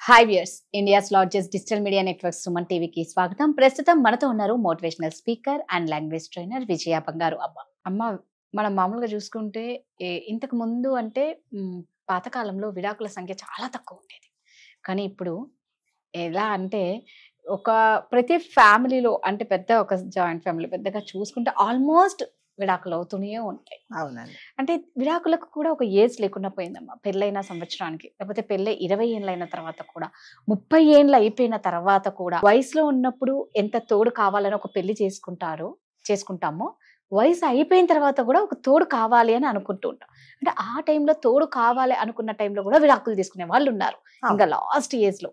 Hi viewers, India's largest digital media network Suman టీవీకి స్వాగతం. ప్రస్తుతం మనతో ఉన్నారు motivational speaker and language trainer Vijaya Bangaru Amma. మనం మామూలుగా చూసుకుంటే ఇంతకు ముందు అంటే పాతకాలంలో విడాకుల సంఖ్య చాలా తక్కువ ఉండేది. కానీ ఇప్పుడు ఎలా అంటే ప్రతి ఫ్యామిలీలో అంటే పెద్ద ఒక జాయింట్ ఫ్యామిలీ పెద్దగా చూసుకుంటే ఆల్మోస్ట్ విడాకులు అవుతూనే ఉంటాయి. అవునండి. అంటే విడాకులకు కూడా ఒక ఏజ్ లేకుండా పోయిందమ్మా. పెళ్ళైన సంవత్సరానికి, లేకపోతే పెళ్ళై 20 ఏళ్ళైన తర్వాత కూడా, 30 ఏళ్ళు అయిపోయిన తర్వాత కూడా, వయసులో ఉన్నప్పుడు ఎంత తోడు కావాలని ఒక పెళ్లి చేసుకుంటామో, వయసు అయిపోయిన తర్వాత కూడా ఒక తోడు కావాలి అని అనుకుంటూ ఉంటాం. అంటే ఆ టైంలో తోడు కావాలి అనుకున్న టైంలో కూడా విడాకులు తీసుకునే వాళ్ళు ఉన్నారు ఇంకా లాస్ట్ ఏజ్ లో.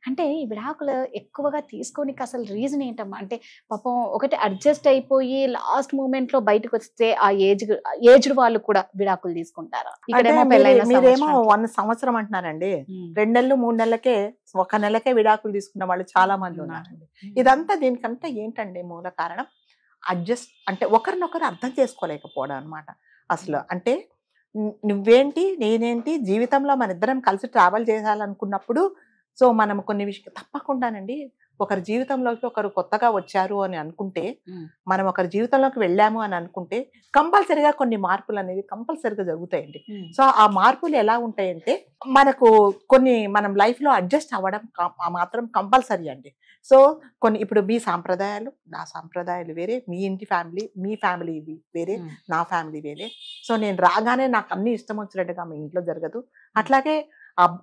అంటే ఈ విడాకులు ఎక్కువగా తీసుకోనికి అసలు రీజన్ ఏంటమ్మా? అంటే పాపం ఒకటి అడ్జస్ట్ అయిపోయి లాస్ట్ మూమెంట్ లో బయటకు వస్తే ఆ ఏజ్డ్ వాళ్ళు కూడా విడాకులు తీసుకుంటారా? మీరేమో 1 సంవత్సరం అంటున్నారండి. 2 నెలలు 3 నెలలకే 1 నెలకే విడాకులు తీసుకున్న వాళ్ళు చాలా మంది ఉన్నారండి. ఇదంతా దీనికంతా ఏంటండి మూల కారణం? అంటే ఒకరినొకరు అర్థం చేసుకోలేకపోవడం అనమాట. అసలు అంటే నువ్వేంటి నేనేంటి, జీవితంలో మన ఇద్దరం కలిసి ట్రావెల్ చేయాలనుకున్నప్పుడు సో మనం కొన్ని విషయాలు తప్పకుండానండి, ఒకరి జీవితంలోకి ఒకరు కొత్తగా వచ్చారు అని అనుకుంటే, మనం ఒకరి జీవితంలోకి వెళ్ళాము అని అనుకుంటే కంపల్సరిగా కొన్ని మార్పులు అనేది కంపల్సరిగా జరుగుతాయండి. సో ఆ మార్పులు ఎలా ఉంటాయంటే, మనకు మనం లైఫ్ లో అడ్జస్ట్ అవ్వడం మాత్రం కంపల్సరీ అండి. సో కొన్ని ఇప్పుడు మీ సాంప్రదాయాలు నా సాంప్రదాయాలు వేరే, మీ ఇంటి ఫ్యామిలీ మీ ఫ్యామిలీ వేరే, నా ఫ్యామిలీ వేరే. సో నేను రాగానే నాకు అన్ని ఇష్టం వచ్చినట్టుగా మీ ఇంట్లో జరగదు. అట్లాగే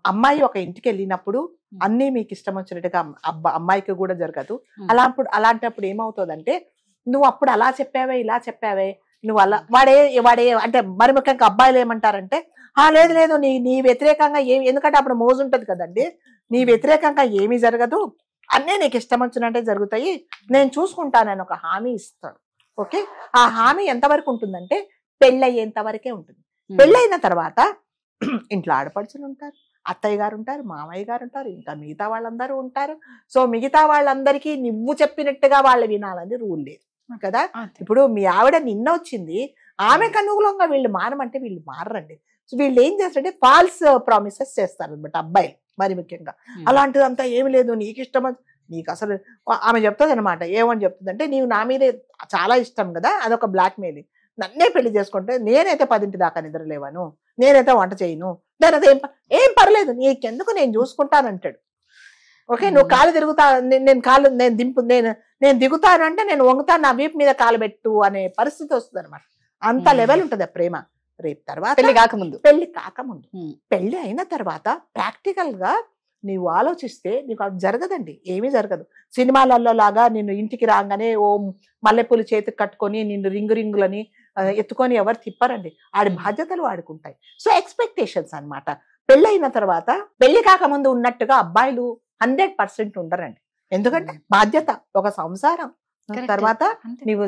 అమ్మాయి ఒక ఇంటికి వెళ్ళినప్పుడు అన్నీ మీకు ఇష్టం వచ్చినట్టుగా అమ్మాయికి కూడా జరగదు. అలాంటప్పుడు ఏమవుతుందంటే, నువ్వు అప్పుడు అలా చెప్పావే ఇలా చెప్పావే, నువ్వు అలా వాడే అంటే మరి ముఖ్యంగా అబ్బాయిలు ఏమంటారంటే, లేదు లేదు నీ వ్యతిరేకంగా ఎందుకంటే అప్పుడు మోజు ఉంటది కదండి, నీ వ్యతిరేకంగా ఏమీ జరగదు, అన్నీ నీకు ఇష్టం వచ్చినట్టే జరుగుతాయి, నేను చూసుకుంటానని ఒక హామీ ఇస్తాడు. ఓకే, ఆ హామీ ఎంతవరకు ఉంటుందంటే పెళ్ళయ్యేంత వరకే ఉంటుంది. పెళ్ళైన తర్వాత ఇంట్లో ఆడపడుచులు ఉంటారు, అత్తయ్య గారు ఉంటారు, మామయ్య గారు ఉంటారు, ఇంకా మిగతా వాళ్ళందరూ ఉంటారు. సో మిగతా వాళ్ళందరికీ నువ్వు చెప్పినట్టుగా వాళ్ళు వినాలని రూల్ లేదు కదా. ఇప్పుడు మీ ఆవిడ నిన్న వచ్చింది, ఆమెకు అనుకూలంగా వీళ్ళు మారమంటే వీళ్ళు మారరండి. సో వీళ్ళు ఏం చేస్తారంటే ఫాల్స్ ప్రామిసెస్ చేస్తారు అనమాట అబ్బాయిలు మరి ముఖ్యంగా. అలాంటిదంతా ఏమి లేదు, నీకు ఇష్టం నీకు అసలు ఆమె చెప్తుంది అనమాట. ఏమని చెప్తుంది అంటే, నీవు నా మీదే చాలా ఇష్టం కదా, అదొక బ్లాక్ మెయిలింగ్. నన్నే పెళ్లి చేసుకుంటే నేనైతే 10 దాకా నిద్రలేవాను, నేనైతే వంట చేయను, దాని ఏం పర్లేదు నీకెందుకు, నేను చూసుకుంటానంటాడు. ఓకే, నువ్వు కాలు తిరుగుతా, నేను దిగుతాను అంటే నేను వంగుతాను, నా వీపు మీద కాలు పెట్టు అనే పరిస్థితి వస్తుంది అనమాట. అంత లెవెల్ ఉంటుంది ఆ ప్రేమ. రేపు తర్వాత పెళ్లి కాకముందు పెళ్లి అయిన తర్వాత ప్రాక్టికల్ గా నీవు ఆలోచిస్తే నీకు అది జరగదండి, ఏమీ జరగదు. సినిమాలలో లాగా నిన్ను ఇంటికి రాగానే ఓ మల్లెపూలు చేతికి కట్టుకొని నిన్ను రింగులని ఎత్తుకొని ఎవరు తిప్పరండి. ఆడి బాధ్యతలు వాడుకుంటాయి. సో ఎక్స్పెక్టేషన్స్ అనమాట. పెళ్ళైన తర్వాత పెళ్లి కాకముందు ఉన్నట్టుగా అబ్బాయిలు 100% ఉండరండి. ఎందుకంటే బాధ్యత, ఒక సంసారం తర్వాత నీవు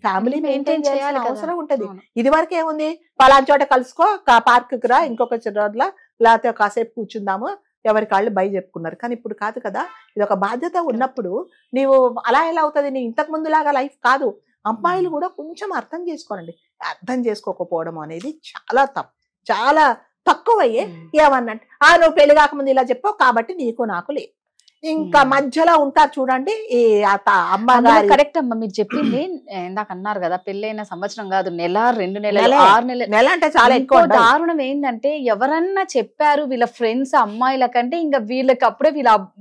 ఫ్యామిలీ మెయింటైన్ చేయాల్సిన అవసరం ఉంటది. ఇది వరకు ఏముంది, పలానా చోట కలుసుకో, పార్క్ రా, ఇంకొక చిన్న లేకపోతే కాసేపు కూర్చుందాము, ఎవరి కాళ్ళు బై చెప్పుకున్నారు. కానీ ఇప్పుడు కాదు కదా, ఇది ఒక బాధ్యత ఉన్నప్పుడు నీవు అలా ఎలా అవుతుంది, నీ ఇంతకు ముందులాగా లైఫ్ కాదు. అమ్మాయిలు కూడా కొంచెం అర్థం చేసుకోనండి. అర్థం చేసుకోకపోవడం అనేది చాలా తక్కువయ్యే. ఏమన్నంటే, నువ్వు పెళ్లి కాకముందు ఇలా చెప్పావు కాబట్టి నీకు నాకు లేదు, ఇంకా మధ్యలో ఉంటారు చూడండి ఈ అమ్మగారు. కరెక్ట్ అమ్మ, మీరు చెప్పింది. ఇందాక అన్నారు కదా, పెళ్ళైన సంవత్సరం కాదు, 1 2 నెలలు 6 నెలలు అంటే చాలా ఎక్కువ. దారుణం ఏంటంటే, ఎవరన్నా చెప్పారు వీళ్ళ ఫ్రెండ్స్ అమ్మాయిల కంటే ఇంకా వీళ్ళకి అప్పుడే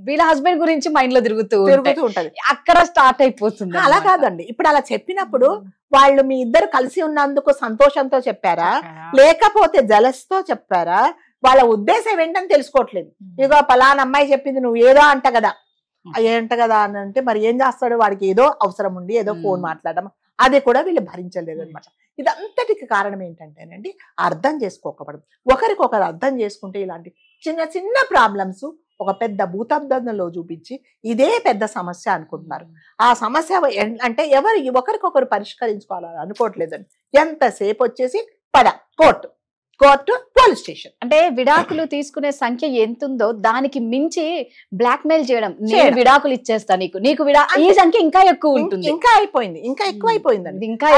వీళ్ళ హస్బెండ్ గురించి మైండ్ లో తిరుగుతూ ఉంటది, అక్కడ స్టార్ట్ అయిపోతుంది. అలా కాదండి, ఇప్పుడు అలా చెప్పినప్పుడు వాళ్ళు మీ ఇద్దరు కలిసి ఉన్నందుకు సంతోషంతో చెప్పారా, లేకపోతే జలస్తో చెప్పారా, వాళ్ళ ఉద్దేశం ఏంటని తెలుసుకోవట్లేదు. ఇదిగో పలానా అమ్మాయి చెప్పింది నువ్వు ఏదో అంట కదా అని అంటే మరి ఏం చేస్తాడు, వాడికి ఏదో అవసరం ఉండి ఏదో ఫోన్ మాట్లాడడం, అది కూడా వీళ్ళు భరించలేదు అనమాట. ఇదంతటికి కారణం ఏంటంటేనండి, అర్థం చేసుకోకపోవడం. ఒకరికొకరు అర్థం చేసుకుంటే ఇలాంటి చిన్న చిన్న ప్రాబ్లమ్స్ ఒక పెద్ద భూతబ్దంలో చూపించి ఇదే పెద్ద సమస్య అనుకుంటున్నారు. ఆ సమస్య అంటే ఒకరికొకరు పరిష్కరించుకోవాలని అనుకోవట్లేదండి. ఎంతసేపు వచ్చేసి కోర్టు కోర్టు, పోలీస్ స్టేషన్. అంటే విడాకులు తీసుకునే సంఖ్య ఎంత ఉందో దానికి మించి బ్లాక్ మెయిల్ చేయడం, నేను విడాకులు ఇచ్చేస్తా నీకు, ఈ సంఖ్య ఇంకా ఎక్కువ ఉంటుంది. ఇంకా అయిపోయింది, ఇంకా ఎక్కువ అయిపోయిందండి. ఇంకా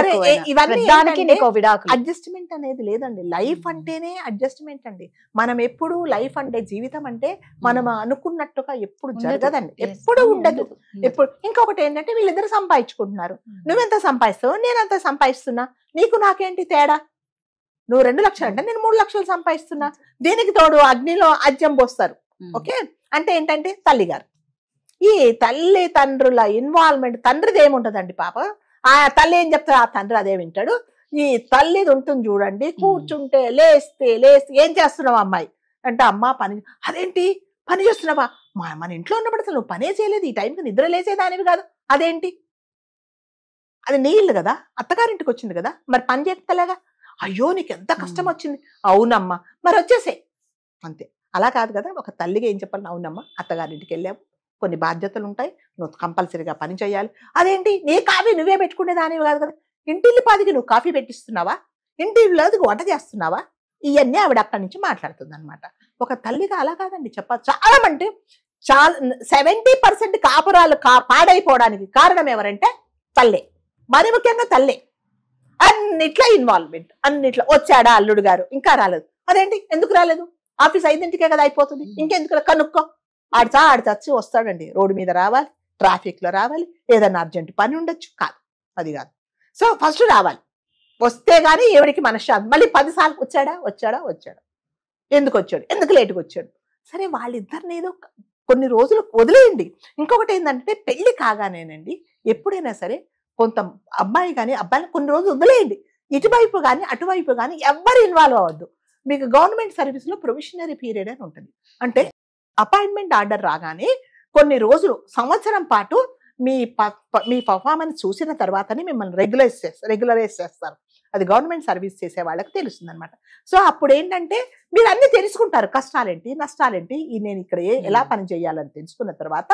ఇవన్నీ విడాకులు. అడ్జస్ట్మెంట్ అనేది లేదండి. లైఫ్ అంటేనే అడ్జస్ట్మెంట్ అండి. మనం ఎప్పుడు లైఫ్ అంటే, జీవితం అంటే మనం అనుకున్నట్టుగా ఎప్పుడు జరగదండి, ఎప్పుడు ఉండదు. ఎప్పుడు ఇంకొకటి ఏంటంటే వీళ్ళిద్దరు సంపాదించుకుంటున్నారు. నువ్వెంత సంపాదిస్తావు, నేనంత సంపాదిస్తున్నా, నీకు నాకేంటి తేడా? నువ్వు 2 లక్షలు అంటే నేను 3 లక్షలు సంపాదిస్తున్నా. దీనికి తోడు అగ్నిలో అజ్యం పోస్తారు. ఓకే, అంటే ఏంటంటే తల్లిగారు, ఈ తల్లి తండ్రుల ఇన్వాల్వ్మెంట్, తండ్రిది ఏముంటదండి పాప, ఆ తల్లి ఏం చెప్తారు, ఆ తండ్రి అదే వింటాడు. ఈ తల్లిది ఉంటుంది చూడండి, కూర్చుంటే లేస్తే ఏం చేస్తున్నావు అమ్మాయి అంటే, అమ్మ పని. అదేంటి పని చేస్తున్నావా, మన ఇంట్లో ఉన్నప్పుడు నువ్వు పనే చేయలేదు, ఈ టైంకి నిద్ర లేచేదానివి కాదు, అదేంటి? అది నీ ఇల్లు కదా, అత్తగారింటికి వచ్చింది కదా, మరి పని చేస్తలేగా. అయ్యో నీకు ఎంత కష్టం వచ్చింది. అవునమ్మా, మరి వచ్చేసే, అంతే. అలా కాదు కదా, ఒక తల్లిగా ఏం చెప్పాలి, అవునమ్మా అత్తగారింటికి వెళ్ళాము, కొన్ని బాధ్యతలు ఉంటాయి, నువ్వు కంపల్సరీగా పని చేయాలి. అదేంటి నీ కాఫీ నువ్వే పెట్టుకునేదానివి కాదు కదా, ఇంటిల్లి పాదికి నువ్వు కాఫీ పెట్టిస్తున్నావా, ఇంటిల్లోకి వంట చేస్తున్నావా, ఇవన్నీ ఆవిడ అక్కడి నుంచి మాట్లాడుతుంది అనమాట. ఒక తల్లిగా అలా కాదండి చెప్పాలి. చాలా అంటే చాలా 70% కాపురాలు పాడైపోవడానికి కారణం ఎవరంటే తల్లే, మరి ముఖ్యంగా తల్లే. అన్నిట్లా ఇన్వాల్వ్మెంట్, అన్నిట్లో. వచ్చాడా అల్లుడు గారు, ఇంకా రాలేదు, అదేంటి ఎందుకు రాలేదు, ఆఫీస్ 5ంటికే కదా అయిపోతుంది, ఇంకెందుకు, కనుక్కో. ఆడచచ్చి వస్తాడండి, రోడ్డు మీద రావాలి, ట్రాఫిక్ లో రావాలి, ఏదన్నా అర్జెంట్ పని ఉండొచ్చు, కాదు అది కాదు. సో ఫస్ట్ రావాలి, వస్తే గానీ ఎవరికి మనశ్శాంతి. మళ్ళీ 10 సార్లు వచ్చాడా, ఎందుకు వచ్చాడు, ఎందుకు లేటుగా వచ్చాడు. సరే వాళ్ళిద్దరిని ఏదో కొన్ని రోజులు వదిలేయండి. ఇంకొకటి ఏంటంటే పెళ్లి కాగానేనండి ఎప్పుడైనా సరే కొంత అబ్బాయి కానీ అబ్బాయిని కొన్ని రోజులు వదిలేయండి. ఇటువైపు కానీ అటువైపు కానీ ఎవ్వరు ఇన్వాల్వ్ అవ్వద్దు. మీకు గవర్నమెంట్ సర్వీస్ లో ప్రొవిషనరీ పీరియడ్ అని ఉంటుంది. అంటే అపాయింట్మెంట్ ఆర్డర్ రాగానే కొన్ని రోజులు, సంవత్సరం పాటు మీ పర్ఫార్మెన్స్ చూసిన తర్వాతనే మిమ్మల్ని రెగ్యులరైజ్ చేస్తారు. అది గవర్నమెంట్ సర్వీస్ చేసే వాళ్ళకి తెలుస్తుంది అనమాట. సో అప్పుడు ఏంటంటే మీరు అన్ని తెలుసుకుంటారు, కష్టాలేంటి నష్టాలేంటి, నేను ఇక్కడ ఎలా పని చేయాలని తెలుసుకున్న తర్వాత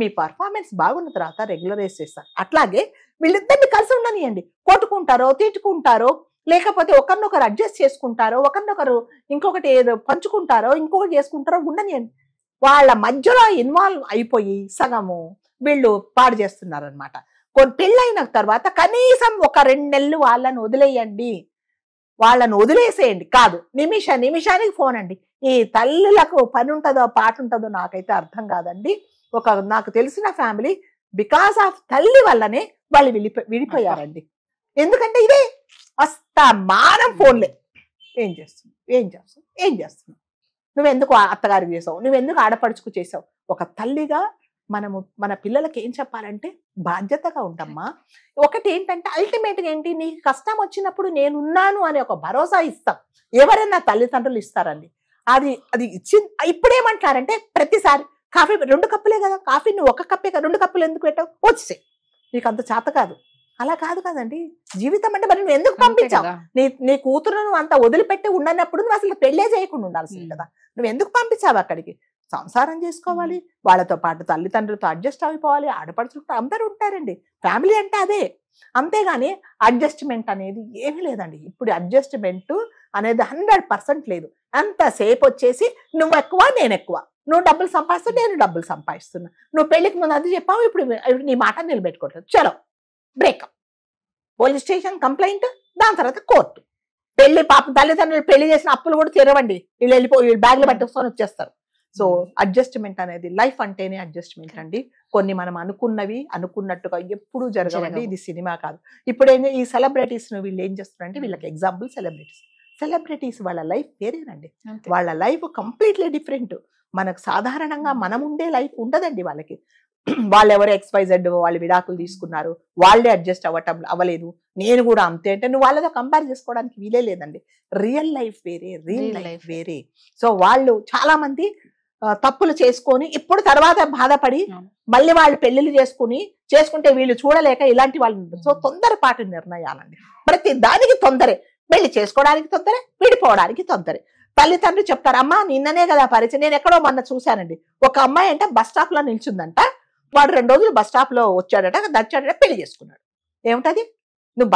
మీ పర్ఫార్మెన్స్ బాగున్న తర్వాత రెగ్యులరైజ్ చేస్తారు. అట్లాగే వీళ్ళిద్దరిని కలిసి ఉండనియండి, కొట్టుకుంటారో తిట్టుకుంటారో, లేకపోతే ఒకరినొకరు అడ్జస్ట్ చేసుకుంటారో, ఒకరినొకరు ఇంకొకటి ఏదో పంచుకుంటారో, ఇంకొకటి చేసుకుంటారో ఉండనియండి. వాళ్ళ మధ్యలో ఇన్వాల్వ్ అయిపోయి సగము వీళ్ళు పాడు చేస్తున్నారు అనమాట. పెళ్ళైన తర్వాత కనీసం ఒక 2 నెలలు వాళ్ళని వదిలేయండి, వాళ్ళని వదిలేసేయండి. కాదు నిమిషానికి ఫోన్ అండి. ఈ తల్లులకు పని ఉంటుందో పాట ఉంటుందో నాకైతే అర్థం కాదండి. నాకు తెలిసిన ఫ్యామిలీ బికాస్ ఆఫ్ తల్లి వల్లనే వాళ్ళు విడిపోయారండి. ఎందుకంటే ఇదే మానం ఫోన్లే. ఏం చేస్తున్నావు, నువ్వెందుకు అత్తగారికి చేసావు, నువ్వెందుకు ఆడపడుచుకు చేసావు. ఒక తల్లిగా మనము మన పిల్లలకి ఏం చెప్పాలంటే బాధ్యతగా ఉండమ్మా. ఒకటి ఏంటంటే అల్టిమేట్గా ఏంటి, నీకు కష్టం వచ్చినప్పుడు నేనున్నాను అనే ఒక భరోసా ఇస్తాం. ఎవరైనా తల్లిదండ్రులు ఇస్తారండి. అది ఇచ్చి ఇప్పుడేమంటారంటే ప్రతిసారి కాఫీ 2 కప్పులే కదా, కాఫీ నువ్వు 1 కప్పే కదా, 2 కప్పులు ఎందుకు పెట్టావు, వచ్చేసే, నీకు అంత చేత కాదు. అలా కాదు కదండి జీవితం అంటే. మరి నువ్వు ఎందుకు పంపించావు, నీ కూతురు నువ్వు అంత వదిలిపెట్టి ఉండనప్పుడు నువ్వు అసలు పెళ్ళే చేయకుండా ఉండాల్సింది కదా, నువ్వు ఎందుకు పంపించావు అక్కడికి. సంసారం చేసుకోవాలి, వాళ్ళతో పాటు తల్లిదండ్రులతో అడ్జస్ట్ అయిపోవాలి, ఆడపడుచులతో అందరూ ఉంటారండి. ఫ్యామిలీ అంటే అదే. అంతేగాని అడ్జస్ట్మెంట్ అనేది ఏమీ లేదండి. ఇప్పుడు అడ్జస్ట్మెంట్ అనేది 100% లేదు. అంతసేపు వచ్చేసి నువ్వు ఎక్కువ నేను ఎక్కువ, నువ్వు డబ్బులు సంపాదిస్తావు నేను డబ్బులు సంపాదిస్తున్నా, నువ్వు పెళ్లికి ముందు అది చెప్పావు, ఇప్పుడు నీ మాట నిలబెట్టుకోవట్లేదు, చలో బ్రేకప్, పోలీస్ స్టేషన్ కంప్లైంట్, దాని తర్వాత కోర్టు. పెళ్లి పాపం తల్లిదండ్రులు పెళ్లి చేసిన అప్పులు కూడా తీరవండి, వీళ్ళు బ్యాగ్లు పట్టుకొని వచ్చేస్తారు. సో అడ్జస్ట్మెంట్ అనేది లైఫ్ అంటేనే అడ్జస్ట్మెంట్ అండి. కొన్ని మనం అనుకున్నట్టుగా ఎప్పుడూ జరగవండి. ఇది సినిమా కాదు. ఇప్పుడు ఈ సెలబ్రిటీస్ వీళ్ళు ఏం చేస్తున్నారంటే, వీళ్ళకి ఎగ్జాంపుల్ సెలబ్రిటీస్ వాళ్ళ లైఫ్ వేరేనండి. వాళ్ళ లైఫ్ కంప్లీట్లీ డిఫరెంట్. మనకు సాధారణంగా మనం ఉండే లైఫ్ ఉండదండి వాళ్ళకి. వాళ్ళు ఎవరు XYZ వాళ్ళు విడాకులు తీసుకున్నారు, వాళ్ళే అడ్జస్ట్ అవ్వలేదు, నేను కూడా అంతే అంటే నువ్వు వాళ్ళతో కంపేర్ చేసుకోవడానికి వీలే లేదండి. రియల్ లైఫ్ వేరే, రియల్ లైఫ్ వేరే. సో వాళ్ళు చాలా మంది తప్పులు చేసుకొని ఇప్పుడు తర్వాత బాధపడి మళ్ళీ వాళ్ళు పెళ్లిళ్ళు చేసుకుంటే వీళ్ళు చూడలేక ఇలాంటి వాళ్ళు. సో తొందరపాటు నిర్ణయాలండి, ప్రతి దానికి తొందరే. పెళ్లి చేసుకోవడానికి తొందరే, విడిపోవడానికి తొందరే. తల్లిదండ్రులు చెప్తారు, అమ్మా నిన్ననే కదా పరిచయం, నేను ఎక్కడో మొన్న చూశానండి, ఒక అమ్మాయి అంటే బస్ స్టాప్ లో నిల్చుందంట, వాడు 2 రోజులు బస్ స్టాప్ లో వచ్చాడట, నచ్చాడట, పెళ్లి చేసుకున్నాడు. ఏమిటది, నువ్వు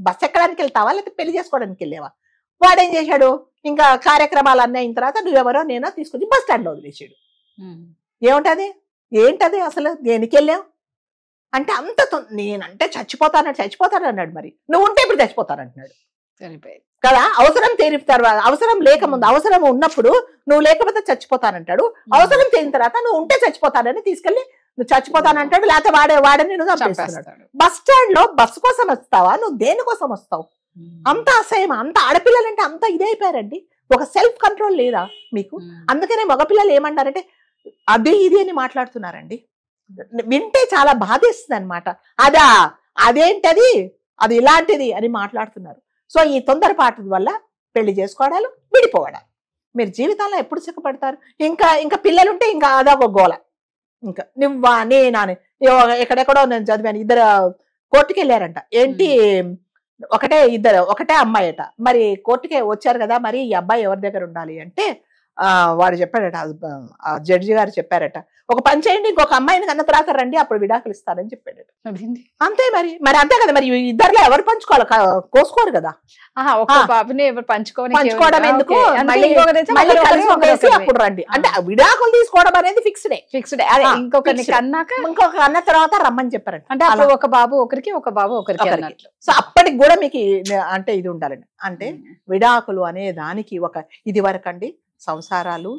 బస్ ఎక్కడానికి వెళ్తావా లేకపోతే పెళ్లి చేసుకోవడానికి వెళ్ళావా? వాడేం చేశాడు, ఇంకా కార్యక్రమాలు అన్నీ అయిన తర్వాత నువ్వెవరో నేనో తీసుకొచ్చి బస్ స్టాండ్ లో వదిలేసాడు. ఏముంటది, ఏంటది అసలు, దేనికి వెళ్ళావు అంటే అంత నేనంటే చచ్చిపోతాను అన్నాడు. మరి నువ్వు ఉంటే ఇప్పుడు చచ్చిపోతానంటున్నాడు కదా. అవసరం తీరిన తర్వాత, అవసరం లేకముందు, అవసరం ఉన్నప్పుడు నువ్వు లేకపోతే చచ్చిపోతానంటాడు. అవసరం తీరిన తర్వాత నువ్వు ఉంటే చచ్చిపోతానని తీసుకెళ్లి నువ్వు చచ్చిపోతానంటాడు. లేకపోతే వాడని నువ్వు చంపేస్తున్నాడు. బస్ స్టాండ్ లో బస్సు కోసం వస్తావా, నువ్వు దేనికోసం వస్తావు? అంత అసహ్యం, అంత ఆడపిల్లలంటే అంత ఇదైపోయారండి. ఒక సెల్ఫ్ కంట్రోల్ లేదా మీకు? అందుకనే మగపిల్లలు ఏమన్నారంటే అది ఇది అని మాట్లాడుతున్నారండి. వింటే చాలా బాధేస్తుంది అనమాట. అదేంటది, అది ఇలాంటిది అని మాట్లాడుతున్నారు. సో ఈ తొందరపాటు వల్ల పెళ్లి చేసుకోవడాలు, విడిపోవడాలు. మీరు జీవితంలో ఎప్పుడు సిగ్గుపడతారు? ఇంకా పిల్లలుంటే ఇంకా అదొక గోల. ఇంకా నువ్వా నేనా అని ఎక్కడెక్కడో నేను చదివాను, ఇద్దరు కోర్టుకి వెళ్ళారంట. ఏంటి, ఒకటే అమ్మాయి అట. మరి కోర్టుకే వచ్చారు కదా, మరి ఈ అబ్బాయి ఎవరి దగ్గర ఉండాలి అంటే వాడు చెప్పాడట, జడ్జి గారు చెప్పారట, ఒక పని చేయండి, ఇంకొక అమ్మాయిని కన్న తర్వాత రండి, అప్పుడు విడాకులు ఇస్తారని చెప్పాడట. అంతే మరి అంతే కదా. మరి ఇద్దరులో ఎవరు పంచుకోవాలి, కోసుకోరు కదా. పంచుకోవడం ఎందుకు, అప్పుడు రండి అంటే విడాకులు తీసుకోవడం అనేది ఫిక్స్డ్. ఇంకొక అన్న తర్వాత రమ్మని చెప్పారంట. అంటే ఒక బాబు ఒకరికి, ఒక బాబు ఒకరికి. సో అప్పటికి కూడా మీకు అంటే ఇది ఉండాలండి. అంటే విడాకులు అనే దానికి ఇది వరకు అండి సంసారాలు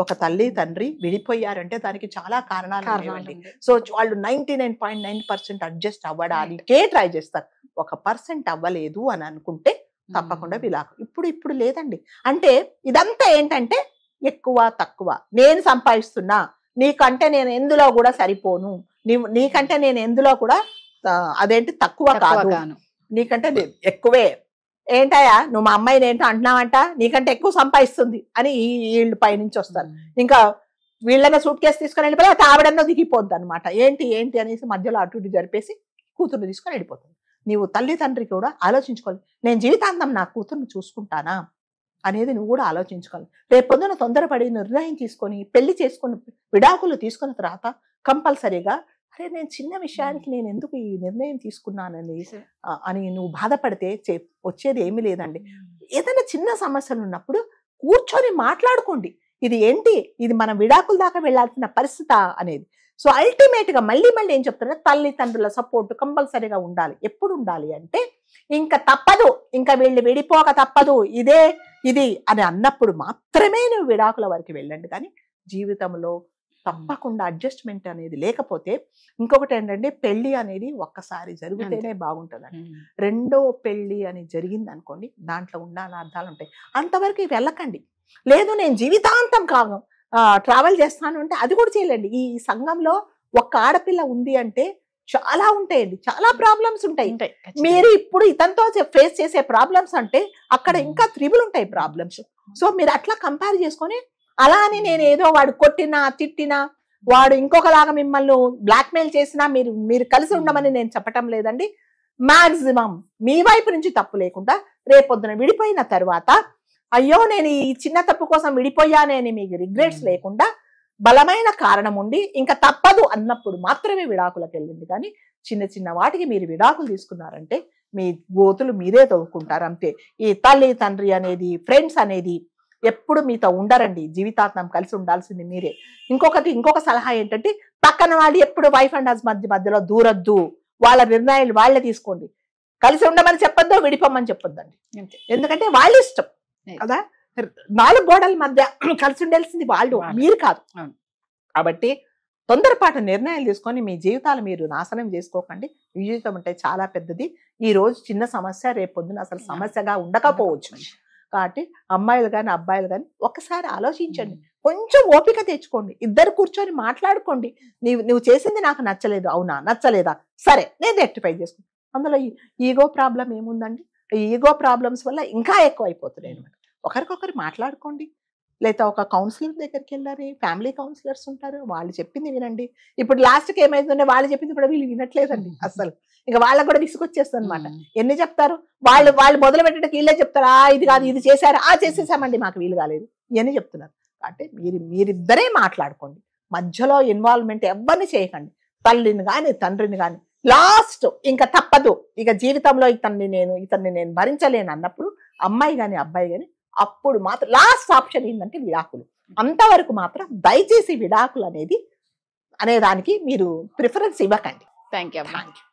ఒక తల్లి తండ్రి విడిపోయారంటే దానికి చాలా కారణాలు ఉన్నాయండి. సో వాళ్ళు 99.9% అడ్జస్ట్ అవ్వడానికే ట్రై చేస్తారు. 1% అవ్వలేదు అని అనుకుంటే తప్పకుండా విడాకులు. ఇప్పుడు లేదండి. అంటే ఇదంతా ఏంటంటే ఎక్కువ తక్కువ, నేను సంపాదిస్తున్నా, నీకంటే నేను ఎందులో కూడా సరిపోను, నీకంటే నేను ఎందులో కూడా అదేంటి తక్కువ కాదు, నీకంటే ఎక్కువే, ఏంటయ్యా నువ్వు మా అమ్మాయిని ఏంటో అంటున్నావంట, నీకంటే ఎక్కువ సంపాదిస్తుంది అని వీళ్ళు పైనుంచి వస్తారు. ఇంకా వీళ్ళన్న సూట్ కేసు తీసుకొని వెళ్ళిపోయి ఆవిడన్నో దిగిపోద్ది అనమాట. ఏంటి అనేసి మధ్యలో అటు ఇటు జరిపేసి కూతుర్ని తీసుకొని వెళ్ళిపోతుంది. నీవు తల్లి తండ్రికి కూడా ఆలోచించుకోవాలి, నేను జీవితాంతం నా కూతుర్ని చూసుకుంటానా అనేది నువ్వు కూడా ఆలోచించుకోవాలి. రేపు పొద్దున తొందరపడి నిర్ణయం తీసుకొని పెళ్లి చేసుకుని విడాకులు తీసుకున్న తర్వాత కంపల్సరీగా అరే నేను చిన్న విషయానికి నేను ఎందుకు ఈ నిర్ణయం తీసుకున్నానని అని నువ్వు బాధపడితే వచ్చేది ఏమీ లేదండి. ఏదైనా చిన్న సమస్యలు ఉన్నప్పుడు కూర్చొని మాట్లాడుకోండి, ఇది ఏంటి, ఇది మనం విడాకుల దాకా వెళ్లాల్సిన పరిస్థితి అనేది. సో అల్టిమేట్ గా మళ్ళీ ఏం చెప్తున్నా, తల్లిదండ్రుల సపోర్ట్ కంపల్సరీగా ఉండాలి. ఎప్పుడు ఉండాలి అంటే ఇంకా తప్పదు, ఇంకా వీళ్ళు విడిపోక తప్పదు, ఇది అని అన్నప్పుడు మాత్రమే నువ్వు విడాకుల వరకు వెళ్ళండి. కానీ జీవితంలో తప్పకుండా అడ్జస్ట్మెంట్ అనేది లేకపోతే, ఇంకొకటి ఏంటంటే పెళ్లి అనేది ఒక్కసారి జరిగితేనే బాగుంటుందండి. రెండో పెళ్లి అని జరిగింది అనుకోండి, దాంట్లో ఉన్న అర్థాలు ఉంటాయి. అంతవరకు వెళ్ళకండి. లేదు నేను జీవితాంతం ట్రావెల్ చేస్తాను అంటే అది కూడా చేయలేండి. ఈ సంఘంలో ఒక్క ఆడపిల్ల ఉంది అంటే చాలా ఉంటాయండి, చాలా ప్రాబ్లమ్స్ ఉంటాయి. మీరు ఇప్పుడు ఇతనితో ఫేస్ చేసే ప్రాబ్లమ్స్ అంటే అక్కడ ఇంకా త్రిబుల్ ఉంటాయి ప్రాబ్లమ్స్. సో మీరు అట్లా కంపేర్ చేసుకొని, అలా అని నేను ఏదో వాడు కొట్టినా తిట్టినా, వాడు ఇంకొకలాగా మిమ్మల్ని బ్లాక్మెయిల్ చేసినా మీరు కలిసి ఉండమని నేను చెప్పటం లేదండి. మాక్సిమం మీ వైపు నుంచి తప్పు లేకుండా రేపొద్దున విడిపోయిన తర్వాత అయ్యో నేను ఈ చిన్న తప్పు కోసం విడిపోయానని మీకు రిగ్రెట్స్ లేకుండా బలమైన కారణం ఉండి ఇంకా తప్పదు అన్నప్పుడు మాత్రమే విడాకులకు వెళ్ళింది. కానీ చిన్న వాటికి మీరు విడాకులు తీసుకున్నారంటే మీ గోతులు మీరే తవ్వుకుంటారు అంతే. ఈ తల్లి తండ్రి అనేది, ఫ్రెండ్స్ అనేది ఎప్పుడు మీతో ఉండరండి. జీవితాంతం కలిసి ఉండాల్సింది మీరే. ఇంకొక సలహా ఏంటంటే, పక్కన వాళ్ళు ఎప్పుడు వైఫ్ అండ్ హస్బెండ్ మధ్యలో దూరద్దు, వాళ్ళ నిర్ణయాలు వాళ్ళే తీసుకోండి. కలిసి ఉండమని చెప్పొద్దు, విడిపోమని చెప్పొద్దండి. ఎందుకంటే వాళ్ళ ఇష్టం కదా. 4 గోడల మధ్య కలిసి ఉండాల్సింది వాళ్ళు, మీరు కాదు. కాబట్టి తొందరపాటు నిర్ణయాలు తీసుకొని మీ జీవితాలు మీరు నాశనం చేసుకోకండి. జీవితం అంటే చాలా పెద్దది. ఈ రోజు చిన్న సమస్య రేపు పొద్దున అసలు సమస్యగా ఉండకపోవచ్చు. కాబట్టి అమ్మాయిలు కానీ అబ్బాయిలు కానీ ఒక్కసారి ఆలోచించండి, కొంచెం ఓపిక తెచ్చుకోండి, ఇద్దరు కూర్చొని మాట్లాడుకోండి. నువ్వు చేసింది నాకు నచ్చలేదు, అవునా, నచ్చలేదా, సరే నేను రెక్టిఫై చేసుకుంటాను. అందులో ఈగో ప్రాబ్లం ఏముందండి? ఈగో ప్రాబ్లమ్స్ వల్ల ఇంకా ఎక్కువ అయిపోతున్నాయి అనమాట. ఒకరికొకరు మాట్లాడుకోండి, లేదా ఒక కౌన్సిలర్ దగ్గరికి వెళ్ళారు, ఫ్యామిలీ కౌన్సిలర్స్ ఉంటారు, వాళ్ళు చెప్పింది వినండి. ఇప్పుడు లాస్ట్కి ఏమైందంటే వాళ్ళు చెప్పింది కూడా వీళ్ళు వినట్లేదండి అసలు. ఇంకా వాళ్ళకు కూడా విసుకొచ్చేస్తుంది అనమాట. ఎన్ని చెప్తారు వాళ్ళు మొదలు పెట్టడానికి వీళ్ళే చెప్తారు, ఇది కాదు ఇది చేశారు, చేసేసామండి మాకు వీలు కాలేదు, ఇవన్నీ చెప్తున్నారు. అంటే మీరిద్దరే మాట్లాడుకోండి, మధ్యలో ఇన్వాల్వ్మెంట్ ఎవరిని చేయకండి. తల్లిని కానీ తండ్రిని కానీ, లాస్ట్ ఇంకా తప్పదు, ఇక జీవితంలో ఇతన్ని నేను భరించలేను అన్నప్పుడు అమ్మాయి గాని అబ్బాయి గాని అప్పుడు మాత్రం లాస్ట్ ఆప్షన్ ఏంటంటే విడాకులు. అంతవరకు మాత్రం దయచేసి విడాకులు అనే దానికి మీరు ప్రిఫరెన్స్ ఇవ్వకండి. Thank you. Thank you.